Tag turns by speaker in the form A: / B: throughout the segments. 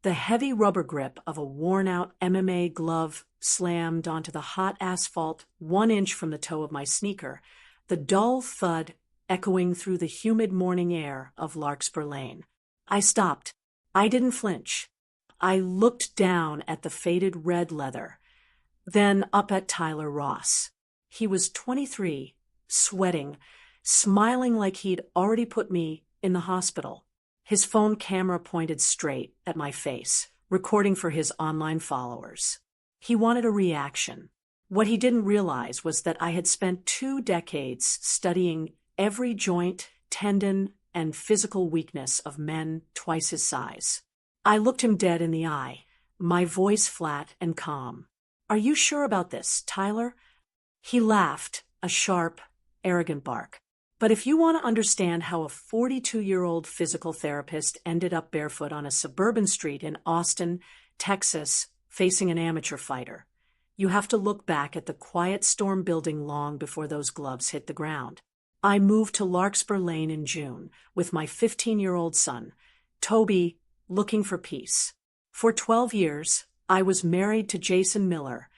A: The heavy rubber grip of a worn-out MMA glove slammed onto the hot asphalt 1 inch from the toe of my sneaker, the dull thud echoing through the humid morning air of Larkspur Lane. I stopped. I didn't flinch. I looked down at the faded red leather, then up at Tyler Ross. He was 23, sweating, smiling like he'd already put me in the hospital. His phone camera pointed straight at my face, recording for his online followers. He wanted a reaction. What he didn't realize was that I had spent 2 decades studying every joint, tendon, and physical weakness of men twice his size. I looked him dead in the eye, my voice flat and calm. "Are you sure about this, Tyler?" He laughed, a sharp, arrogant bark. "But if you want to understand how a 42-year-old physical therapist ended up barefoot on a suburban street in Austin, Texas, facing an amateur fighter, you have to look back at the quiet storm building long before those gloves hit the ground. I moved to Larkspur Lane in June with my 15-year-old son, Toby, looking for peace. For 12 years, I was married to Jason Miller,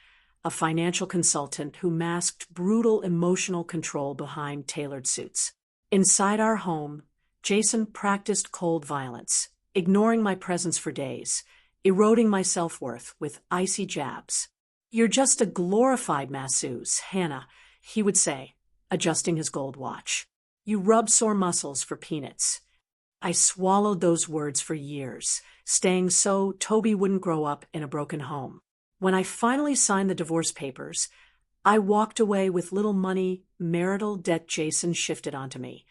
A: a financial consultant who masked brutal emotional control behind tailored suits. Inside our home, Jason practiced cold violence, ignoring my presence for days, eroding my self-worth with icy jabs. "You're just a glorified masseuse, Hannah," he would say, adjusting his gold watch. "You rub sore muscles for peanuts." I swallowed those words for years, staying so Toby wouldn't grow up in a broken home. When I finally signed the divorce papers, I walked away with little money marital debt Jason shifted onto me,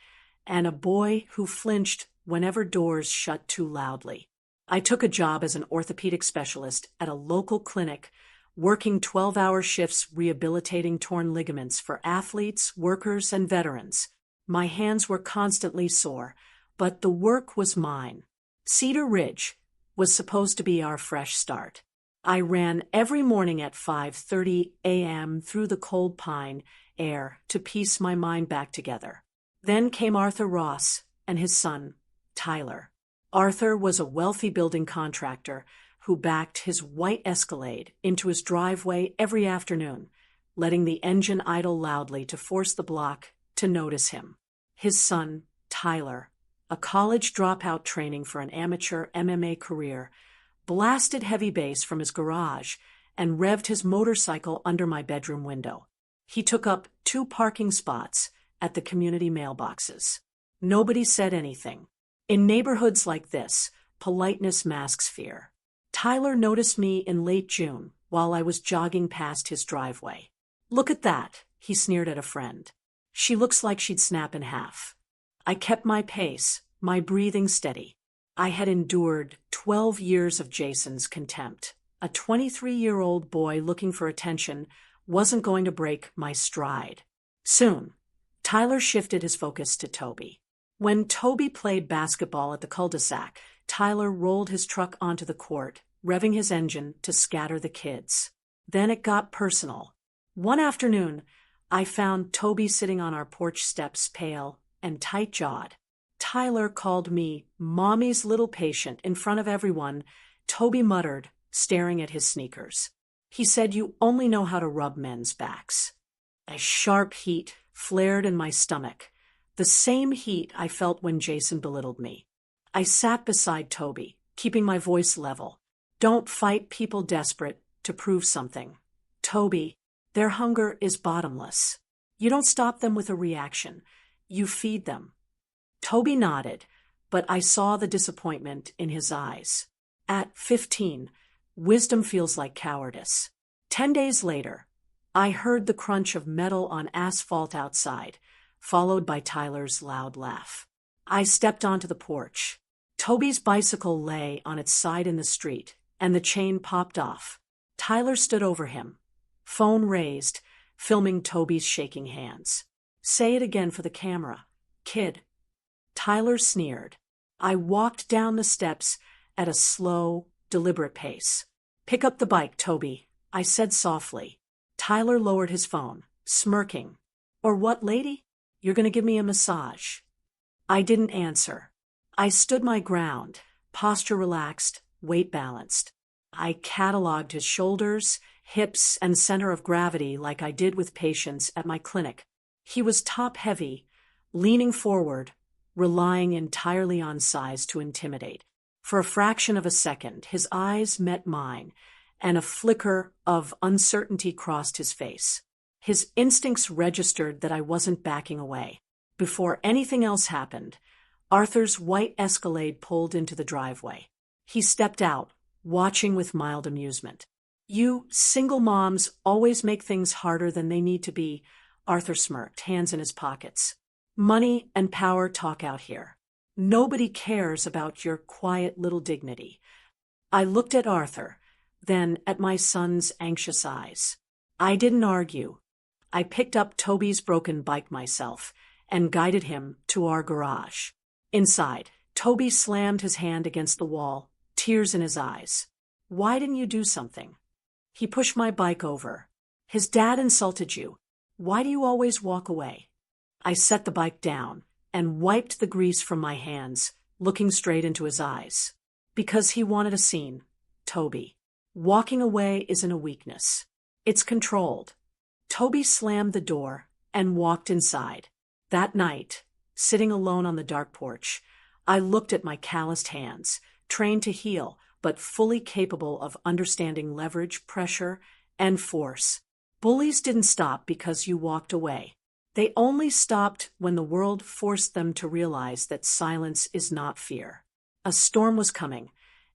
A: and a boy who flinched whenever doors shut too loudly. I took a job as an orthopedic specialist at a local clinic, working 12-hour shifts rehabilitating torn ligaments for athletes, workers, and veterans. My hands were constantly sore, but the work was mine. Cedar Ridge was supposed to be our fresh start. I ran every morning at 5:30 a.m. through the cold pine air to piece my mind back together. Then came Arthur Ross and his son, Tyler. Arthur was a wealthy building contractor who backed his white Escalade into his driveway every afternoon, letting the engine idle loudly to force the block to notice him. His son, Tyler, a college dropout training for an amateur MMA career, blasted heavy bass from his garage and revved his motorcycle under my bedroom window. He took up 2 parking spots at the community mailboxes. Nobody said anything. In neighborhoods like this, politeness masks fear. Tyler noticed me in late June while I was jogging past his driveway. "Look at that," he sneered at a friend. "She looks like she'd snap in half." I kept my pace, my breathing steady. I had endured 12 years of Jason's contempt. A 23-year-old boy looking for attention wasn't going to break my stride. Soon, Tyler shifted his focus to Toby. When Toby played basketball at the cul-de-sac, Tyler rolled his truck onto the court, revving his engine to scatter the kids. Then it got personal. One afternoon, I found Toby sitting on our porch steps, pale and tight-jawed. Tyler called me Mommy's little patient in front of everyone, Toby muttered, staring at his sneakers. He said, "You only know how to rub men's backs." A sharp heat flared in my stomach, the same heat I felt when Jason belittled me. I sat beside Toby, keeping my voice level. "Don't fight people desperate to prove something. Toby, their hunger is bottomless. You don't stop them with a reaction. You feed them." Toby nodded, but I saw the disappointment in his eyes. At 15, wisdom feels like cowardice. 10 days later, I heard the crunch of metal on asphalt outside, followed by Tyler's loud laugh. I stepped onto the porch. Toby's bicycle lay on its side in the street, and the chain popped off. Tyler stood over him, phone raised, filming Toby's shaking hands. "Say it again for the camera, kid." Tyler sneered. I walked down the steps at a slow, deliberate pace. "Pick up the bike, Toby," I said softly. Tyler lowered his phone, smirking. "Or what, lady? You're going to give me a massage?" I didn't answer. I stood my ground, posture relaxed, weight balanced. I cataloged his shoulders, hips, and center of gravity like I did with patients at my clinic. He was top-heavy, leaning forward, relying entirely on size to intimidate. For a fraction of a second, his eyes met mine, and a flicker of uncertainty crossed his face. His instincts registered that I wasn't backing away. Before anything else happened, Arthur's white Escalade pulled into the driveway. He stepped out, watching with mild amusement. "You single moms always make things harder than they need to be," Arthur smirked, hands in his pockets. "Money and power talk out here. Nobody cares about your quiet little dignity." I looked at Arthur, then at my son's anxious eyes. I didn't argue. I picked up Toby's broken bike myself and guided him to our garage. Inside, Toby slammed his hand against the wall, tears in his eyes. "Why didn't you do something?" "He pushed my bike over." "His dad insulted you. Why do you always walk away?" I set the bike down and wiped the grease from my hands, looking straight into his eyes. "Because he wanted a scene, Toby. Walking away isn't a weakness. It's controlled." Toby slammed the door and walked inside. That night, sitting alone on the dark porch, I looked at my calloused hands, trained to heal, but fully capable of understanding leverage, pressure, and force. Bullies didn't stop because you walked away. They only stopped when the world forced them to realize that silence is not fear. A storm was coming,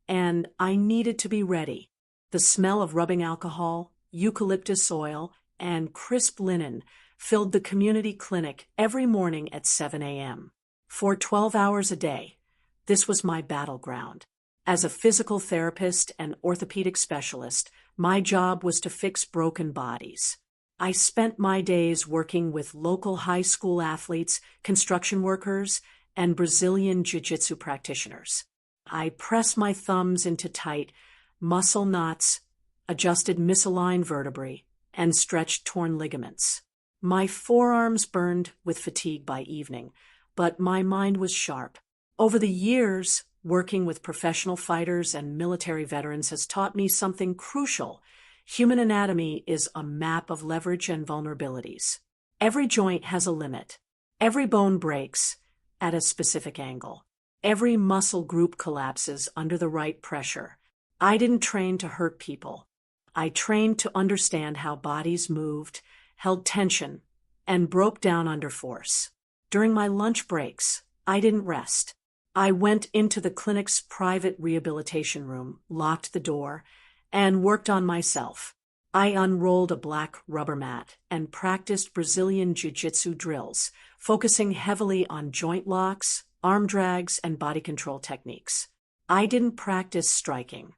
A: and I needed to be ready. The smell of rubbing alcohol, eucalyptus oil, and crisp linen filled the community clinic every morning at 7 a.m. For 12 hours a day, this was my battleground. As a physical therapist and orthopedic specialist, my job was to fix broken bodies. I spent my days working with local high school athletes, construction workers, and Brazilian jiu-jitsu practitioners. I pressed my thumbs into tight muscle knots, adjusted misaligned vertebrae, and stretched torn ligaments. My forearms burned with fatigue by evening, but my mind was sharp. Over the years, working with professional fighters and military veterans has taught me something crucial. Human anatomy is a map of leverage and vulnerabilities. Every joint has a limit. Every bone breaks at a specific angle. Every muscle group collapses under the right pressure. I didn't train to hurt people. I trained to understand how bodies moved, held tension, and broke down under force. During my lunch breaks, I didn't rest. I went into the clinic's private rehabilitation room, locked the door, and worked on myself. I unrolled a black rubber mat and practiced Brazilian jiu-jitsu drills, focusing heavily on joint locks, arm drags, and body control techniques. I didn't practice striking.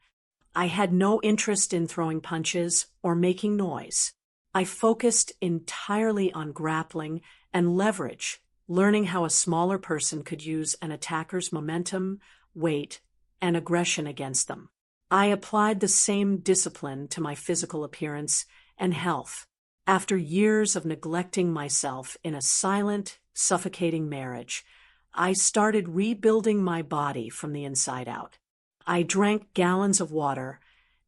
A: I had no interest in throwing punches or making noise. I focused entirely on grappling and leverage, learning how a smaller person could use an attacker's momentum, weight, and aggression against them. I applied the same discipline to my physical appearance and health. After years of neglecting myself in a silent, suffocating marriage, I started rebuilding my body from the inside out. I drank gallons of water,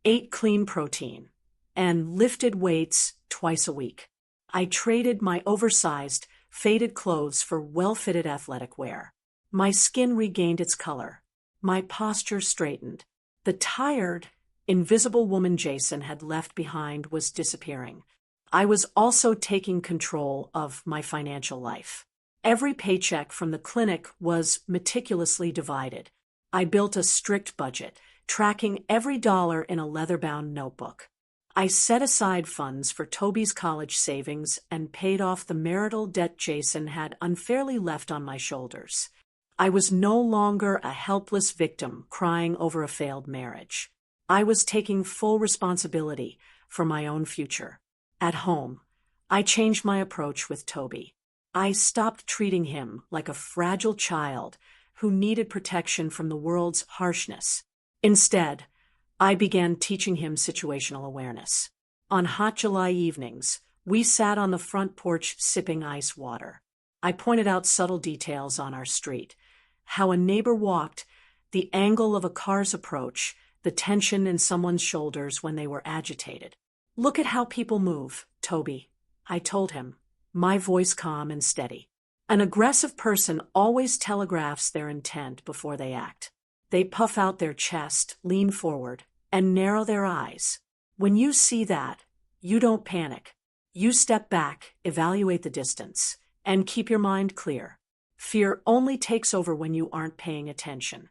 A: ate clean protein, and lifted weights twice a week. I traded my oversized, faded clothes for well-fitted athletic wear. My skin regained its color. My posture straightened. The tired, invisible woman Jason had left behind was disappearing. I was also taking control of my financial life. Every paycheck from the clinic was meticulously divided. I built a strict budget, tracking every dollar in a leather-bound notebook. I set aside funds for Toby's college savings and paid off the marital debt Jason had unfairly left on my shoulders. I was no longer a helpless victim crying over a failed marriage. I was taking full responsibility for my own future. At home, I changed my approach with Toby. I stopped treating him like a fragile child who needed protection from the world's harshness. Instead, I began teaching him situational awareness. On hot July evenings, we sat on the front porch sipping ice water. I pointed out subtle details on our street, how a neighbor walked, the angle of a car's approach, the tension in someone's shoulders when they were agitated. "Look at how people move, Toby," I told him, my voice calm and steady. "An aggressive person always telegraphs their intent before they act. They puff out their chest, lean forward, and narrow their eyes. When you see that, you don't panic. You step back, evaluate the distance, and keep your mind clear. Fear only takes over when you aren't paying attention."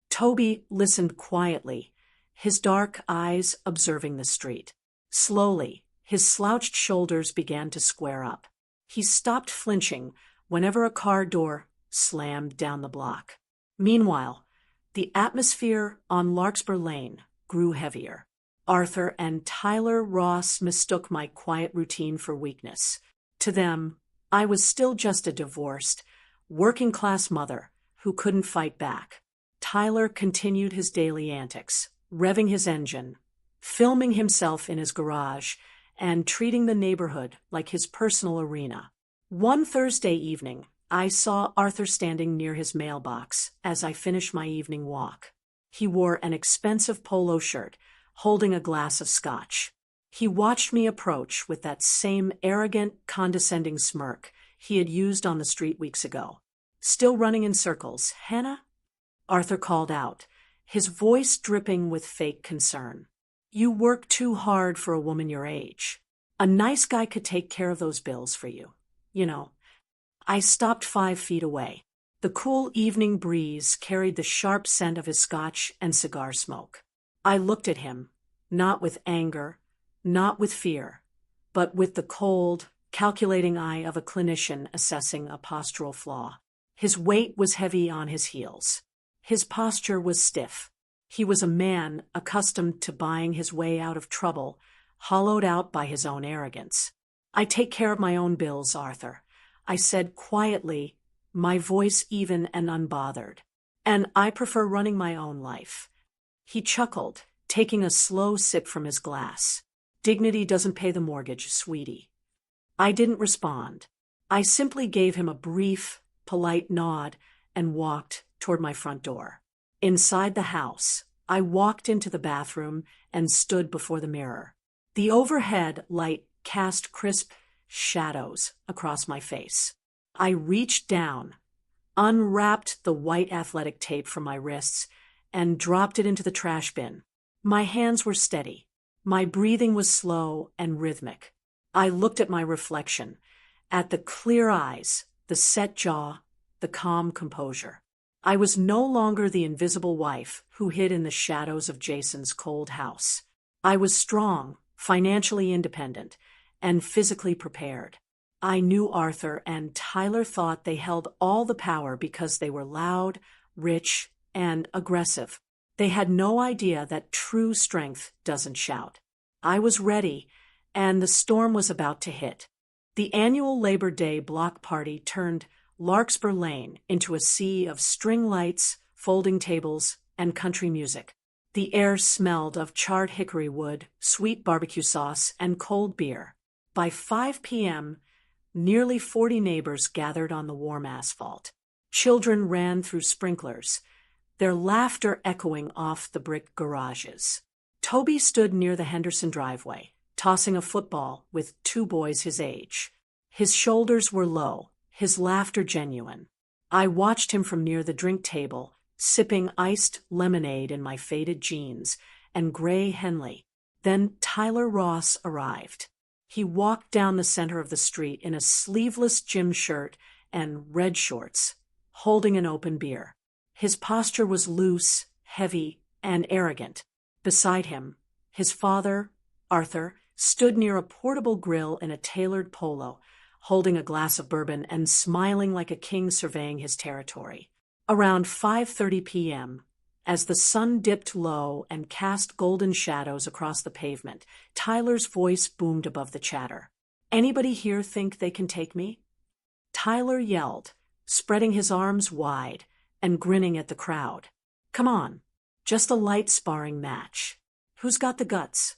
A: Toby listened quietly, his dark eyes observing the street. Slowly, his slouched shoulders began to square up. He stopped flinching whenever a car door slammed down the block. Meanwhile, the atmosphere on Larkspur Lane grew heavier. Arthur and Tyler Ross mistook my quiet routine for weakness. To them, I was still just a divorced, working-class mother who couldn't fight back. Tyler continued his daily antics, revving his engine, filming himself in his garage, and treating the neighborhood like his personal arena. One Thursday evening, I saw Arthur standing near his mailbox as I finished my evening walk. He wore an expensive polo shirt, holding a glass of scotch. He watched me approach with that same arrogant, condescending smirk he had used on the street weeks ago. "Still running in circles, Hannah?" Arthur called out, his voice dripping with fake concern. "You work too hard for a woman your age. A nice guy could take care of those bills for you. You know." I stopped 5 feet away. The cool evening breeze carried the sharp scent of his scotch and cigar smoke. I looked at him, not with anger, not with fear, but with the cold, calculating eye of a clinician assessing a postural flaw. His weight was heavy on his heels. His posture was stiff. He was a man accustomed to buying his way out of trouble, hollowed out by his own arrogance. "I take care of my own bills, Arthur," I said quietly, my voice even and unbothered. "And I prefer running my own life." He chuckled, taking a slow sip from his glass. "Dignity doesn't pay the mortgage, sweetie." I didn't respond. I simply gave him a brief, polite nod and walked toward my front door. Inside the house, I walked into the bathroom and stood before the mirror. The overhead light cast crisp shadows across my face. I reached down, unwrapped the white athletic tape from my wrists, and dropped it into the trash bin. My hands were steady. My breathing was slow and rhythmic. I looked at my reflection, at the clear eyes, the set jaw, the calm composure. I was no longer the invisible wife who hid in the shadows of Jason's cold house. I was strong, financially independent, and physically prepared. I knew Arthur and Tyler thought they held all the power because they were loud, rich, and aggressive. They had no idea that true strength doesn't shout. I was ready, and the storm was about to hit. The annual Labor Day block party turned Larkspur Lane into a sea of string lights, folding tables, and country music. The air smelled of charred hickory wood, sweet barbecue sauce, and cold beer. By 5 p.m., nearly 40 neighbors gathered on the warm asphalt. Children ran through sprinklers, their laughter echoing off the brick garages. Toby stood near the Henderson driveway, tossing a football with 2 boys his age. His shoulders were low, his laughter genuine. I watched him from near the drink table, sipping iced lemonade in my faded jeans and gray Henley. Then Tyler Ross arrived. He walked down the center of the street in a sleeveless gym shirt and red shorts, holding an open beer. His posture was loose, heavy, and arrogant. Beside him, his father, Arthur, stood near a portable grill in a tailored polo, holding a glass of bourbon and smiling like a king surveying his territory. Around 5:30 p.m., as the sun dipped low and cast golden shadows across the pavement, Tyler's voice boomed above the chatter. "Anybody here think they can take me?" Tyler yelled, spreading his arms wide and grinning at the crowd. "Come on, just a light sparring match. Who's got the guts?"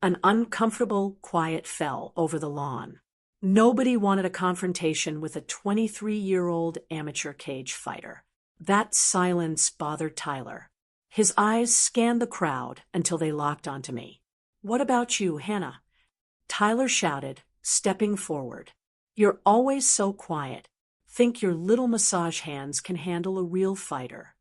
A: An uncomfortable quiet fell over the lawn. Nobody wanted a confrontation with a 23-year-old amateur cage fighter. That silence bothered Tyler. His eyes scanned the crowd until they locked onto me. "What about you, Hannah?" Tyler shouted, stepping forward. "You're always so quiet. Think your little massage hands can handle a real fighter."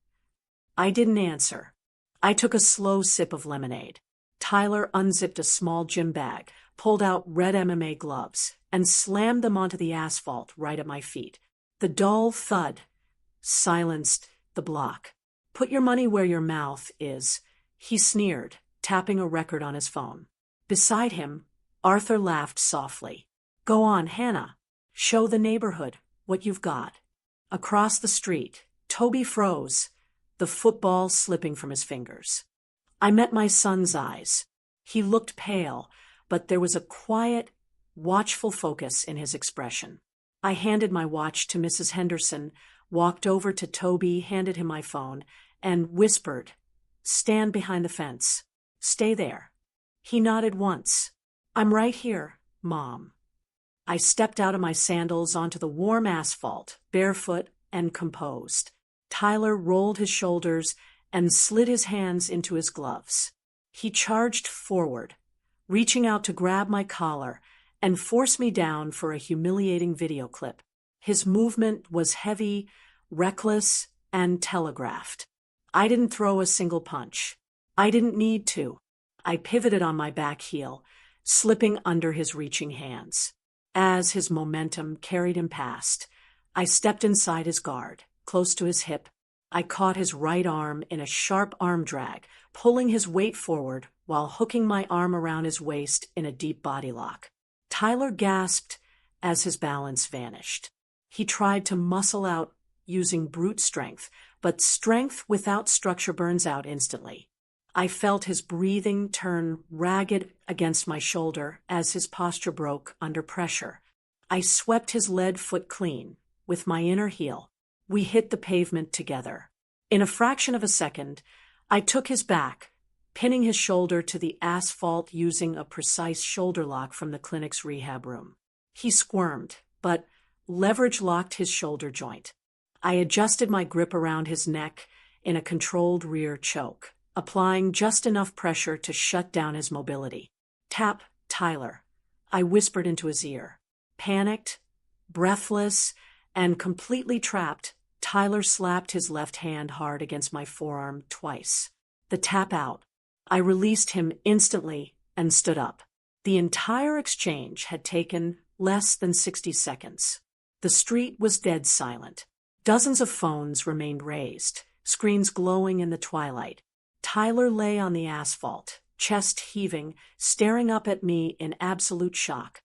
A: I didn't answer. I took a slow sip of lemonade. Tyler unzipped a small gym bag, pulled out red MMA gloves, and slammed them onto the asphalt right at my feet. The dull thud silenced the block. "Put your money where your mouth is," he sneered, tapping a record on his phone. Beside him, Arthur laughed softly. "Go on, Hannah. Show the neighborhood what you've got." Across the street, Toby froze, the football slipping from his fingers. I met my son's eyes. He looked pale, but there was a quiet, watchful focus in his expression. I handed my watch to Mrs. Henderson, walked over to Toby, handed him my phone, and whispered, "Stand behind the fence. Stay there." He nodded once. "I'm right here, Mom." I stepped out of my sandals onto the warm asphalt, barefoot and composed. Tyler rolled his shoulders and slid his hands into his gloves. He charged forward, reaching out to grab my collar and force me down for a humiliating video clip. His movement was heavy, reckless, and telegraphed. I didn't throw a single punch. I didn't need to. I pivoted on my back heel, slipping under his reaching hands. As his momentum carried him past, I stepped inside his guard, close to his hip. I caught his right arm in a sharp arm drag, pulling his weight forward while hooking my arm around his waist in a deep body lock. Tyler gasped as his balance vanished. He tried to muscle out using brute strength, but strength without structure burns out instantly. I felt his breathing turn ragged against my shoulder as his posture broke under pressure. I swept his lead foot clean with my inner heel. We hit the pavement together. In a fraction of a second, I took his back, pinning his shoulder to the asphalt using a precise shoulder lock from the clinic's rehab room. He squirmed, but leverage locked his shoulder joint. I adjusted my grip around his neck in a controlled rear choke, applying just enough pressure to shut down his mobility. "Tap, Tyler," I whispered into his ear. Panicked, breathless, and completely trapped, Tyler slapped his left hand hard against my forearm twice. The tap out. I released him instantly and stood up. The entire exchange had taken less than 60 seconds. The street was dead silent. Dozens of phones remained raised, screens glowing in the twilight. Tyler lay on the asphalt, chest heaving, staring up at me in absolute shock.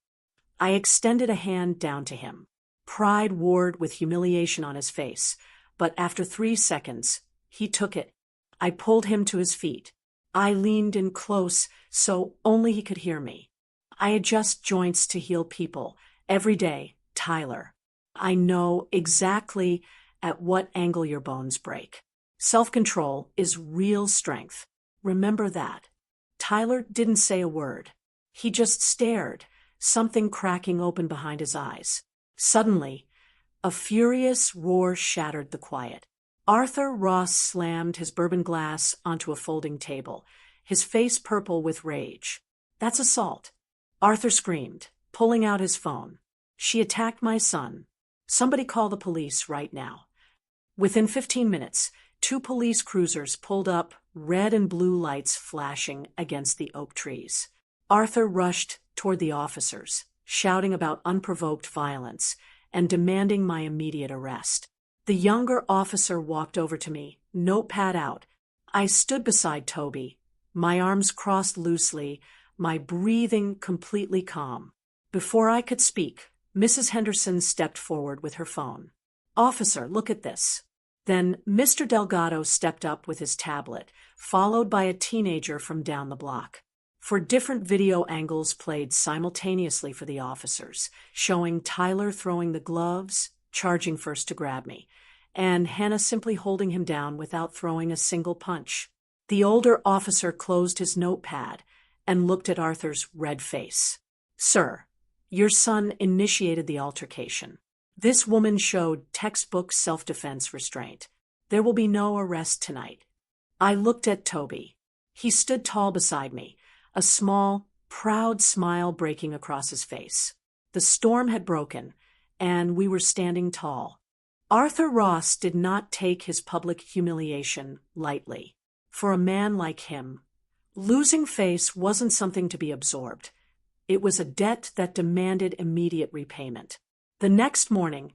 A: I extended a hand down to him. Pride warred with humiliation on his face, but after 3 seconds, he took it. I pulled him to his feet. I leaned in close so only he could hear me. "I adjust joints to heal people every day, Tyler. I know exactly at what angle your bones break. Self-control is real strength. Remember that." Tyler didn't say a word. He just stared, something cracking open behind his eyes. Suddenly, a furious roar shattered the quiet. Arthur Ross slammed his bourbon glass onto a folding table, his face purple with rage. "That's assault," Arthur screamed, pulling out his phone. "She attacked my son. Somebody call the police right now." Within 15 minutes, 2 police cruisers pulled up, red and blue lights flashing against the oak trees. Arthur rushed toward the officers, shouting about unprovoked violence and demanding my immediate arrest. The younger officer walked over to me, notepad out. I stood beside Toby, my arms crossed loosely, my breathing completely calm. Before I could speak, Mrs. Henderson stepped forward with her phone. "Officer, look at this." Then Mr. Delgado stepped up with his tablet, followed by a teenager from down the block. For different video angles played simultaneously for the officers, showing Tyler throwing the gloves, charging first to grab me, and Hannah simply holding him down without throwing a single punch. The older officer closed his notepad and looked at Arthur's red face. "Sir, your son initiated the altercation. This woman showed textbook self-defense restraint. There will be no arrest tonight." I looked at Toby. He stood tall beside me, a small, proud smile breaking across his face. The storm had broken, and we were standing tall. Arthur Ross did not take his public humiliation lightly. For a man like him, losing face wasn't something to be absorbed. It was a debt that demanded immediate repayment. The next morning,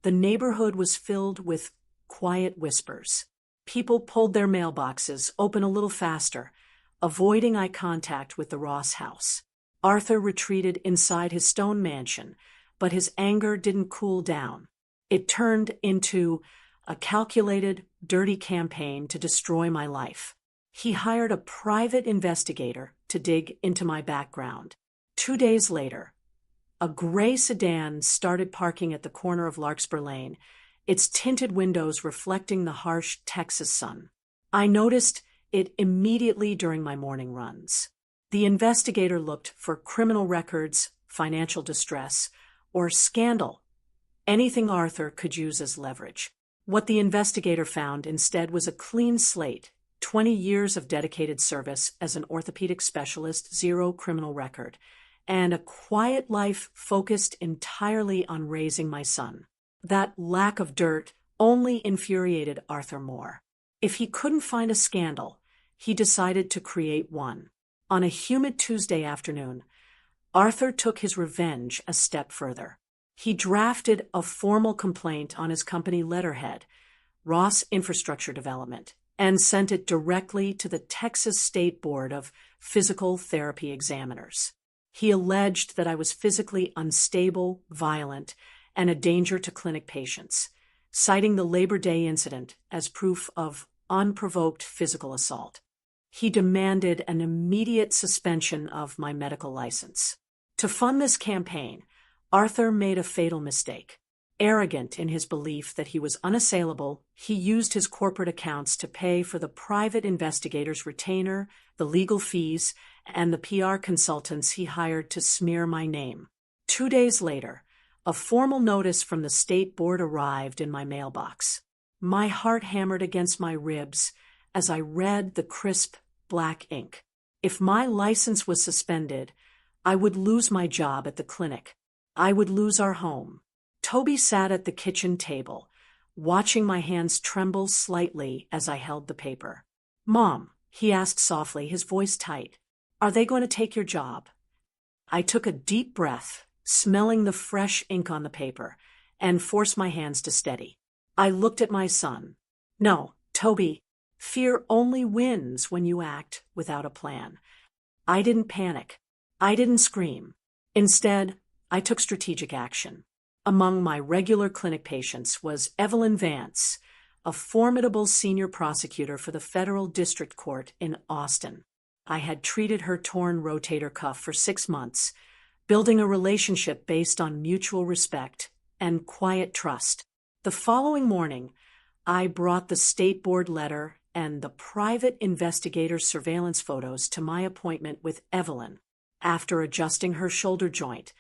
A: the neighborhood was filled with quiet whispers. People pulled their mailboxes open a little faster, avoiding eye contact with the Ross house. Arthur retreated inside his stone mansion, but his anger didn't cool down. It turned into a calculated, dirty campaign to destroy my life. He hired a private investigator to dig into my background. 2 days later, a gray sedan started parking at the corner of Larkspur Lane, its tinted windows reflecting the harsh Texas sun. I noticed it immediately during my morning runs. The investigator looked for criminal records, financial distress, or scandal, anything Arthur could use as leverage. What the investigator found instead was a clean slate, 20 years of dedicated service as an orthopedic specialist, 0 criminal record, and a quiet life focused entirely on raising my son. That lack of dirt only infuriated Arthur more. If he couldn't find a scandal, he decided to create one. On a humid Tuesday afternoon, Arthur took his revenge a step further. He drafted a formal complaint on his company letterhead, Ross Infrastructure Development, and sent it directly to the Texas State Board of Physical Therapy Examiners. He alleged that I was physically unstable, violent, and a danger to clinic patients, citing the Labor Day incident as proof of unprovoked physical assault. He demanded an immediate suspension of my medical license. To fund this campaign, Arthur made a fatal mistake. Arrogant in his belief that he was unassailable, he used his corporate accounts to pay for the private investigator's retainer, the legal fees, and the PR consultants he hired to smear my name. 2 days later, a formal notice from the state board arrived in my mailbox. My heart hammered against my ribs as I read the crisp black ink. If my license was suspended, I would lose my job at the clinic. I would lose our home. Toby sat at the kitchen table, watching my hands tremble slightly as I held the paper. "Mom," he asked softly, his voice tight, "are they going to take your job?" I took a deep breath, smelling the fresh ink on the paper, and forced my hands to steady. I looked at my son. "No, Toby, fear only wins when you act without a plan." I didn't panic. I didn't scream. Instead, I took strategic action. Among my regular clinic patients was Evelyn Vance, a formidable senior prosecutor for the Federal District Court in Austin. I had treated her torn rotator cuff for 6 months, building a relationship based on mutual respect and quiet trust. The following morning, I brought the state board letter and the private investigator's surveillance photos to my appointment with Evelyn. After adjusting her shoulder joint,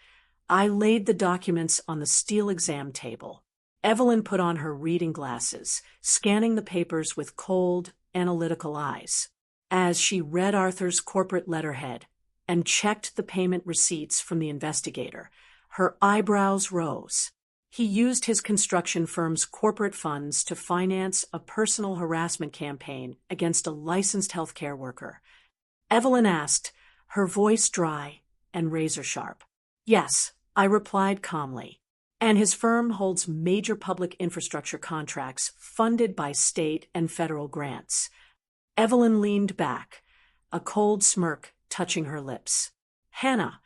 A: I laid the documents on the steel exam table. Evelyn put on her reading glasses, scanning the papers with cold, analytical eyes. As she read Arthur's corporate letterhead and checked the payment receipts from the investigator, her eyebrows rose. He used his construction firm's corporate funds to finance a personal harassment campaign against a licensed healthcare worker. Evelyn asked, her voice dry and razor-sharp. "Yes," I replied calmly. "And his firm holds major public infrastructure contracts funded by state and federal grants." Evelyn leaned back, a cold smirk touching her lips. "Hannah,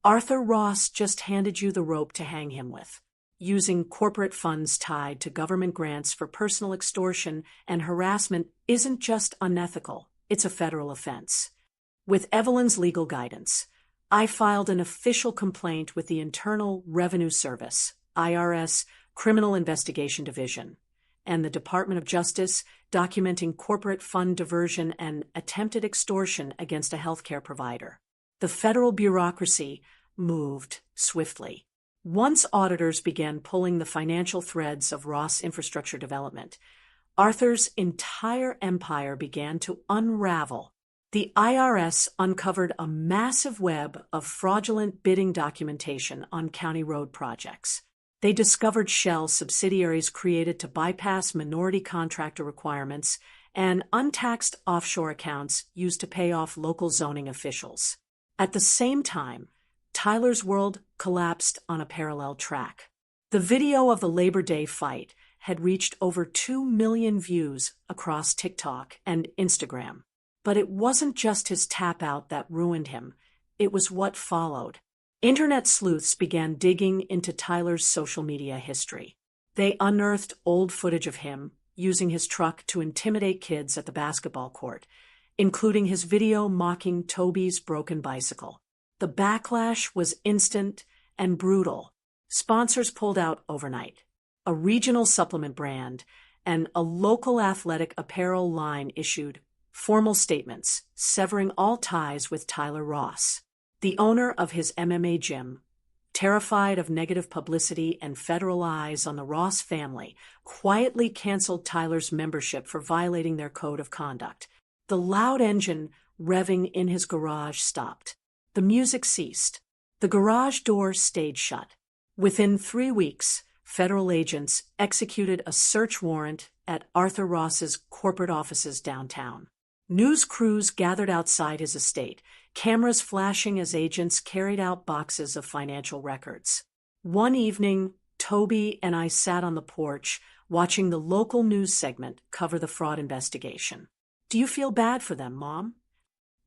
A: Arthur Ross just handed you the rope to hang him with. Using corporate funds tied to government grants for personal extortion and harassment isn't just unethical, it's a federal offense." With Evelyn's legal guidance, I filed an official complaint with the Internal Revenue Service, IRS, Criminal Investigation Division, and the Department of Justice, documenting corporate fund diversion and attempted extortion against a healthcare provider. The federal bureaucracy moved swiftly. Once auditors began pulling the financial threads of Ross Infrastructure Development, Arthur's entire empire began to unravel. The IRS uncovered a massive web of fraudulent bidding documentation on county road projects. They discovered shell subsidiaries created to bypass minority contractor requirements and untaxed offshore accounts used to pay off local zoning officials. At the same time, Tyler's world collapsed on a parallel track. The video of the Labor Day fight had reached over 2 million views across TikTok and Instagram. But it wasn't just his tap-out that ruined him. It was what followed. Internet sleuths began digging into Tyler's social media history. They unearthed old footage of him using his truck to intimidate kids at the basketball court, including his video mocking Toby's broken bicycle. The backlash was instant and brutal. Sponsors pulled out overnight. A regional supplement brand and a local athletic apparel line issued formal statements severing all ties with Tyler Ross, the owner of his MMA gym. Terrified of negative publicity and federal eyes on the Ross family, quietly canceled Tyler's membership for violating their code of conduct. The loud engine revving in his garage stopped. The music ceased. The garage door stayed shut. Within 3 weeks, federal agents executed a search warrant at Arthur Ross's corporate offices downtown. News crews gathered outside his estate, cameras flashing as agents carried out boxes of financial records. One evening, Toby and I sat on the porch watching the local news segment cover the fraud investigation. "Do you feel bad for them, Mom?"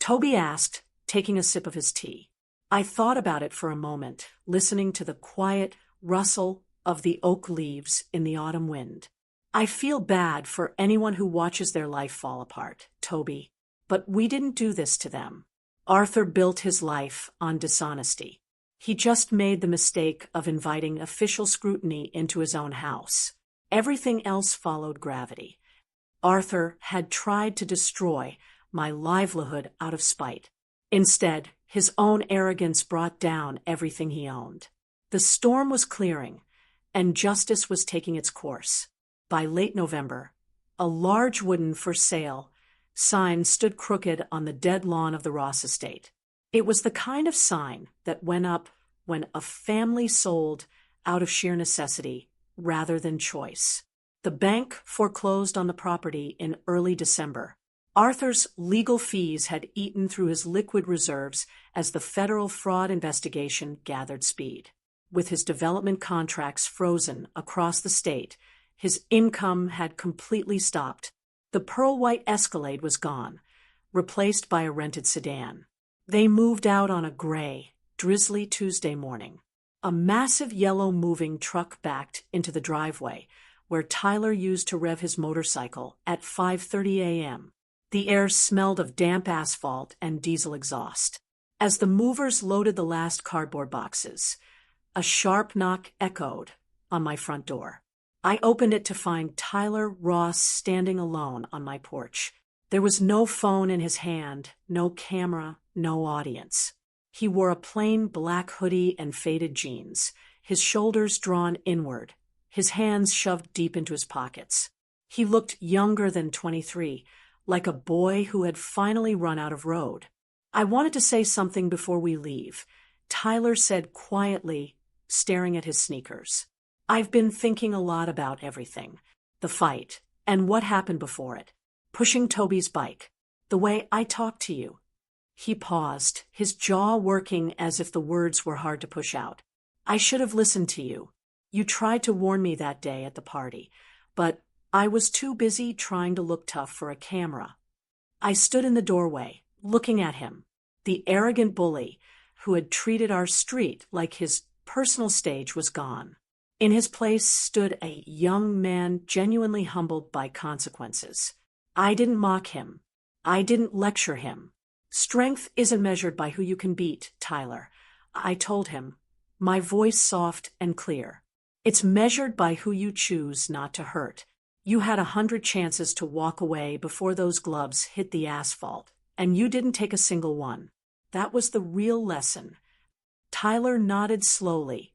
A: Toby asked, taking a sip of his tea. I thought about it for a moment, listening to the quiet rustle of the oak leaves in the autumn wind. "I feel bad for anyone who watches their life fall apart, Toby. But we didn't do this to them. Arthur built his life on dishonesty. He just made the mistake of inviting official scrutiny into his own house. Everything else followed gravity. Arthur had tried to destroy my livelihood out of spite. Instead, his own arrogance brought down everything he owned. The storm was clearing, and justice was taking its course. By late November, a large wooden "for sale" sign stood crooked on the dead lawn of the Ross estate. It was the kind of sign that went up when a family sold out of sheer necessity rather than choice. The bank foreclosed on the property in early December. Arthur's legal fees had eaten through his liquid reserves as the federal fraud investigation gathered speed. With his development contracts frozen across the state, his income had completely stopped. The pearl-white Escalade was gone, replaced by a rented sedan. They moved out on a gray, drizzly Tuesday morning. A massive yellow moving truck backed into the driveway, where Tyler used to rev his motorcycle at 5:30 a.m. The air smelled of damp asphalt and diesel exhaust. As the movers loaded the last cardboard boxes, a sharp knock echoed on my front door. I opened it to find Tyler Ross standing alone on my porch. There was no phone in his hand, no camera, no audience. He wore a plain black hoodie and faded jeans, his shoulders drawn inward, his hands shoved deep into his pockets. He looked younger than 23, like a boy who had finally run out of road. "I wanted to say something before we leave," Tyler said quietly, staring at his sneakers. "I've been thinking a lot about everything. The fight, and what happened before it. Pushing Toby's bike. The way I talked to you." He paused, his jaw working as if the words were hard to push out. "I should have listened to you. You tried to warn me that day at the party, but I was too busy trying to look tough for a camera." I stood in the doorway, looking at him, the arrogant bully who had treated our street like his personal stage was gone. In his place stood a young man genuinely humbled by consequences. I didn't mock him. I didn't lecture him. "Strength isn't measured by who you can beat, Tyler," I told him, my voice soft and clear. "It's measured by who you choose not to hurt. You had 100 chances to walk away before those gloves hit the asphalt, and you didn't take a single one. That was the real lesson." Tyler nodded slowly,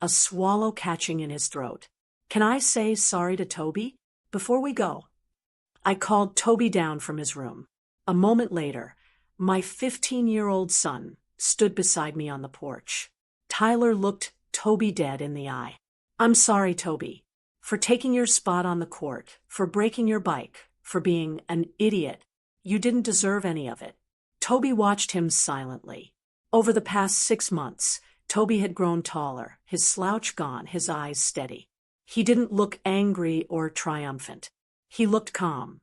A: a swallow catching in his throat. "Can I say sorry to Toby?" before we go. I called Toby down from his room. A moment later, my 15-year-old son stood beside me on the porch. Tyler looked Toby dead in the eye. I'm sorry, Toby, for taking your spot on the court, for breaking your bike, for being an idiot. You didn't deserve any of it. Toby watched him silently. Over the past 6 months, Toby had grown taller, his slouch gone, his eyes steady. He didn't look angry or triumphant. He looked calm.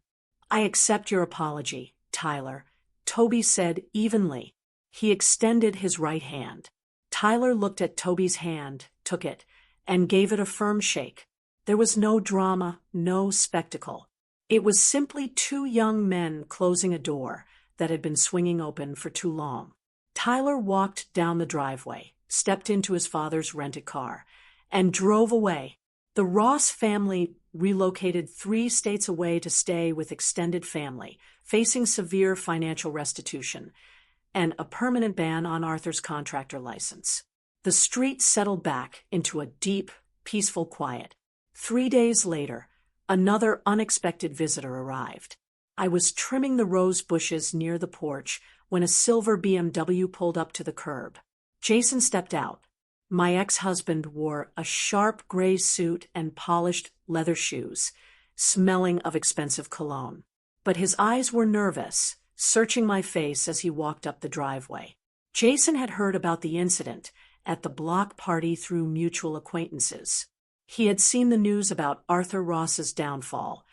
A: I accept your apology, Tyler, Toby said evenly. He extended his right hand. Tyler looked at Toby's hand, took it, and gave it a firm shake. There was no drama, no spectacle. It was simply 2 young men closing a door that had been swinging open for too long. Tyler walked down the driveway, stepped into his father's rented car, and drove away. The Ross family relocated 3 states away to stay with extended family, facing severe financial restitution and a permanent ban on Arthur's contractor license. The street settled back into a deep, peaceful quiet. 3 days later, another unexpected visitor arrived. I was trimming the rose bushes near the porch when a silver BMW pulled up to the curb. Jason stepped out. My ex-husband wore a sharp gray suit and polished leather shoes, smelling of expensive cologne. But his eyes were nervous, searching my face as he walked up the driveway. Jason had heard about the incident at the block party through mutual acquaintances. He had seen the news about Arthur Ross's downfall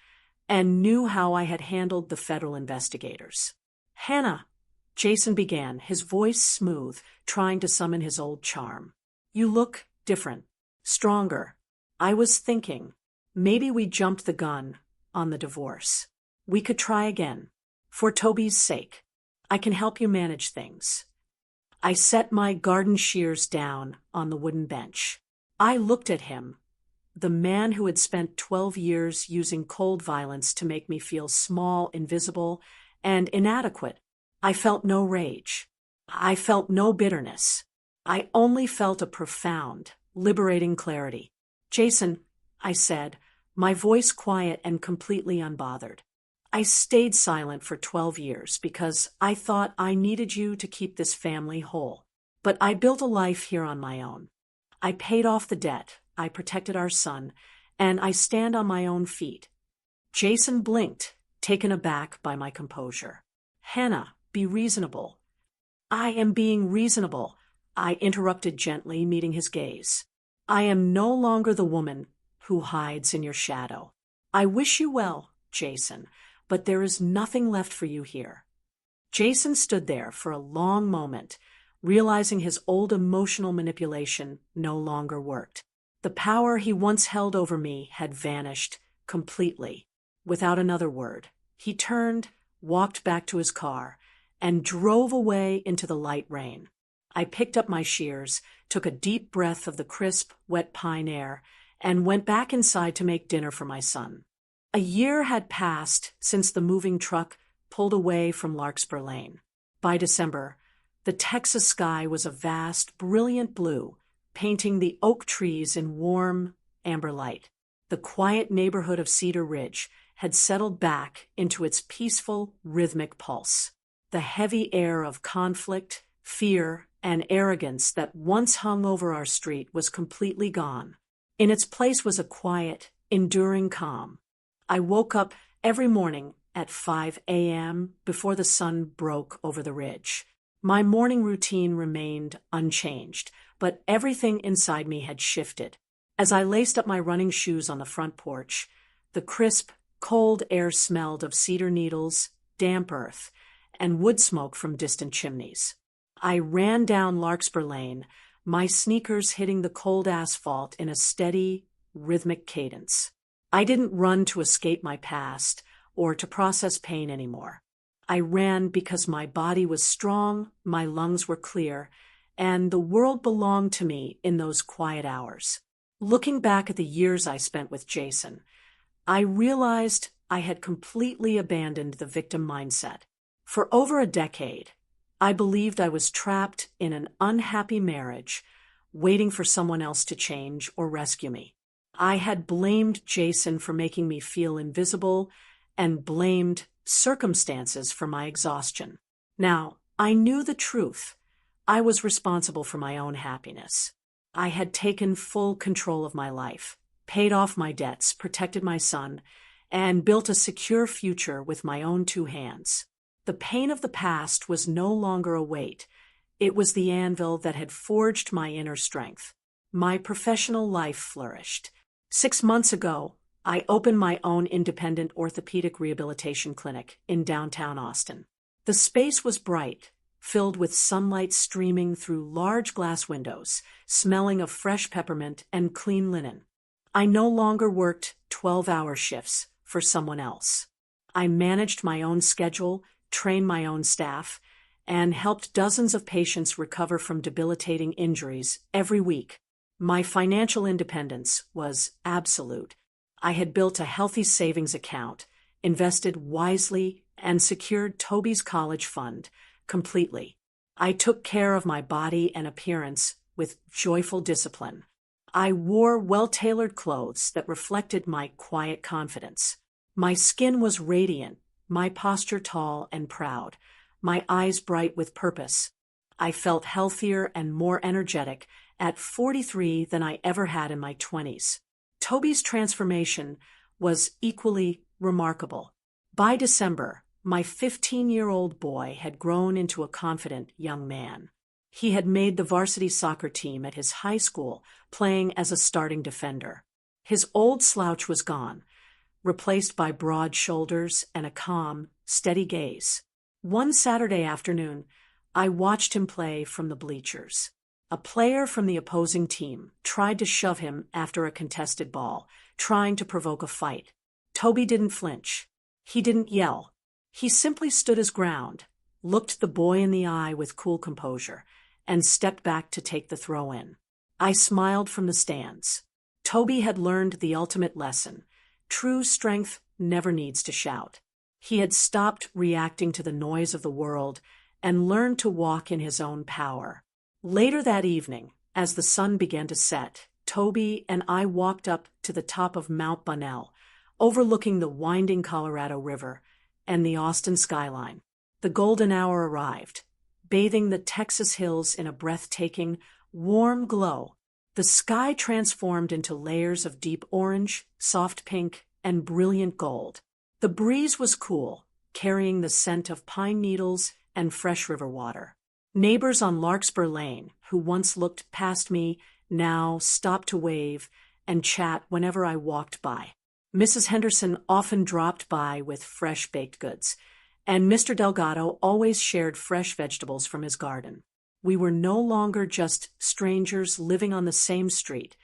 A: and knew how I had handled the federal investigators. Hannah, Jason began, his voice smooth, trying to summon his old charm. You look different, stronger. I was thinking, maybe we jumped the gun on the divorce. We could try again. For Toby's sake. I can help you manage things. I set my garden shears down on the wooden bench. I looked at him, the man who had spent 12 years using cold violence to make me feel small, invisible, and inadequate. I felt no rage. I felt no bitterness. I only felt a profound, liberating clarity. Jason, I said, my voice quiet and completely unbothered. I stayed silent for 12 years because I thought I needed you to keep this family whole. But I built a life here on my own. I paid off the debt, I protected our son, and I stand on my own feet. Jason blinked, taken aback by my composure. Hannah, be reasonable. I am being reasonable, I interrupted gently, meeting his gaze. I am no longer the woman who hides in your shadow. I wish you well, Jason, but there is nothing left for you here. Jason stood there for a long moment, realizing his old emotional manipulation no longer worked. The power he once held over me had vanished completely. Without another word, he turned, walked back to his car, and drove away into the light rain. I picked up my shears, took a deep breath of the crisp, wet pine air, and went back inside to make dinner for my son. A year had passed since the moving truck pulled away from Larkspur Lane. By December, the Texas sky was a vast, brilliant blue, painting the oak trees in warm, amber light. The quiet neighborhood of Cedar Ridge had settled back into its peaceful, rhythmic pulse. The heavy air of conflict, fear, and arrogance that once hung over our street was completely gone. In its place was a quiet, enduring calm. I woke up every morning at 5 a.m. before the sun broke over the ridge. My morning routine remained unchanged, but everything inside me had shifted. As I laced up my running shoes on the front porch, the crisp, cold air smelled of cedar needles, damp earth, and wood smoke from distant chimneys. I ran down Larkspur Lane, my sneakers hitting the cold asphalt in a steady, rhythmic cadence. I didn't run to escape my past or to process pain anymore. I ran because my body was strong, my lungs were clear, and the world belonged to me in those quiet hours. Looking back at the years I spent with Jason, I realized I had completely abandoned the victim mindset. For over a decade, I believed I was trapped in an unhappy marriage, waiting for someone else to change or rescue me. I had blamed Jason for making me feel invisible and blamed circumstances for my exhaustion. Now, I knew the truth. I was responsible for my own happiness. I had taken full control of my life, paid off my debts, protected my son, and built a secure future with my own two hands. The pain of the past was no longer a weight. It was the anvil that had forged my inner strength. My professional life flourished. 6 months ago, I opened my own independent orthopedic rehabilitation clinic in downtown Austin. The space was bright, filled with sunlight streaming through large glass windows, smelling of fresh peppermint and clean linen. I no longer worked 12-hour shifts for someone else. I managed my own schedule, trained my own staff, and helped dozens of patients recover from debilitating injuries every week. My financial independence was absolute. I had built a healthy savings account, invested wisely, and secured Toby's college fund completely. I took care of my body and appearance with joyful discipline. I wore well-tailored clothes that reflected my quiet confidence. My skin was radiant, my posture tall and proud, my eyes bright with purpose. I felt healthier and more energetic at 43 than I ever had in my 20s. Toby's transformation was equally remarkable. By December, my 15-year-old boy had grown into a confident young man. He had made the varsity soccer team at his high school, playing as a starting defender. His old slouch was gone, replaced by broad shoulders and a calm, steady gaze. One Saturday afternoon, I watched him play from the bleachers. A player from the opposing team tried to shove him after a contested ball, trying to provoke a fight. Toby didn't flinch. He didn't yell. He simply stood his ground, looked the boy in the eye with cool composure, and stepped back to take the throw in. I smiled from the stands. Toby had learned the ultimate lesson. True strength never needs to shout. He had stopped reacting to the noise of the world and learned to walk in his own power. Later that evening, as the sun began to set, Toby and I walked up to the top of Mount Bunnell, overlooking the winding Colorado River and the Austin skyline. The golden hour arrived, bathing the Texas hills in a breathtaking, warm glow. The sky transformed into layers of deep orange, soft pink, and brilliant gold. The breeze was cool, carrying the scent of pine needles and fresh river water. Neighbors on Larkspur Lane, who once looked past me, now stopped to wave and chat whenever I walked by. Mrs. Henderson often dropped by with fresh baked goods, and Mr. Delgado always shared fresh vegetables from his garden. We were no longer just strangers living on the same street.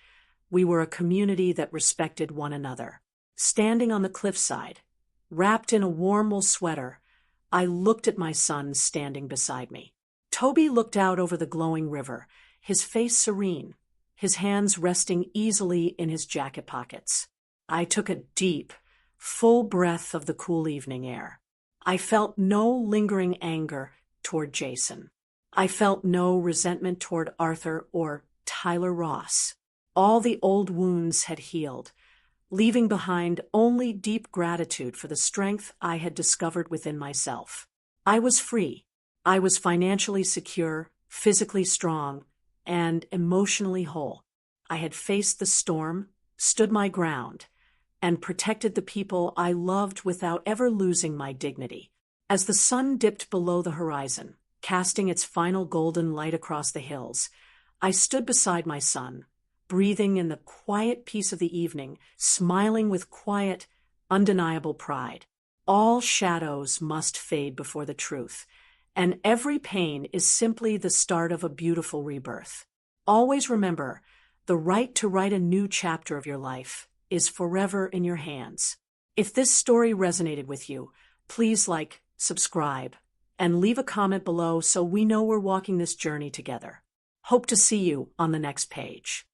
A: We were a community that respected one another. Standing on the cliffside, wrapped in a warm wool sweater, I looked at my son standing beside me. Toby looked out over the glowing river, his face serene, his hands resting easily in his jacket pockets. I took a deep, full breath of the cool evening air. I felt no lingering anger toward Jason. I felt no resentment toward Arthur or Tyler Ross. All the old wounds had healed, leaving behind only deep gratitude for the strength I had discovered within myself. I was free. I was financially secure, physically strong, and emotionally whole. I had faced the storm, stood my ground, and protected the people I loved without ever losing my dignity. As the sun dipped below the horizon, casting its final golden light across the hills, I stood beside my son, breathing in the quiet peace of the evening, smiling with quiet, undeniable pride. All shadows must fade before the truth, and every pain is simply the start of a beautiful rebirth. Always remember, the right to write a new chapter of your life is forever in your hands. If this story resonated with you, please like, subscribe, and leave a comment below so we know we're walking this journey together. Hope to see you on the next page.